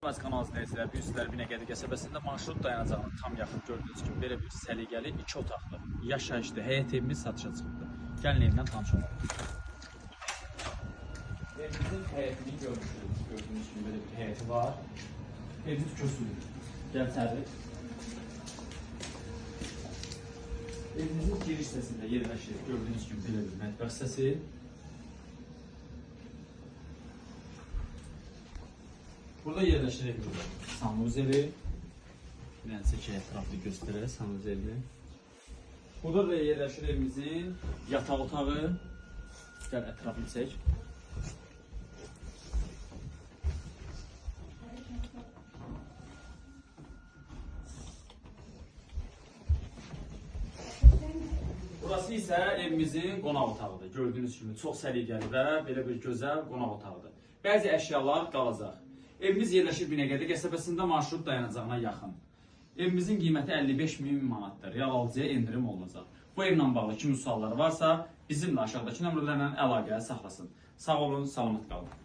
Məz kanal izləyicilər, bu sizlər Binəqədi qəsəbəsində marşrut dayanacağına tam yaxın gördüyünüz kimi belə bir səliqəli 2 otaqlı yaşayışlı həyət evimiz satışa çıxıbdır. Gəlin evlə tanış olalım. Evimizin həyətini görmüşsünüz. Gördüyünüz kimi belə bir həyəti var. Evimiz kösülür. Gəl içəri. Evimizin giriş hissəsində yerləşir. Gördüyünüz kimi belə bir mətbəx hissəsi. Burada yerləşir evimizdə sanuzeli. Nəsə ki, ətraflı göstərək sanuzeli. Burada da yerləşir evimizin yataq otağı. Gəl ətraflı çək. Burası isə evimizin qonaq otağıdır. Gördüyünüz kimi çox səliqəli və belə bir gözəl qonaq otağıdır. Bəzi əşyalar qalacaq. Evimiz yerləşir Binəqədi qəsəbəsində marşrut dayanacağına yaxın. Evimizin qiyməti 55.000 manatdır. Real alıcıya endirim olunacaq. Bu evlə bağlı kimi sualları varsa bizimlə aşağıdakı nömrələrlə əlaqə saxlasın. Sağ olun, salamat qalın.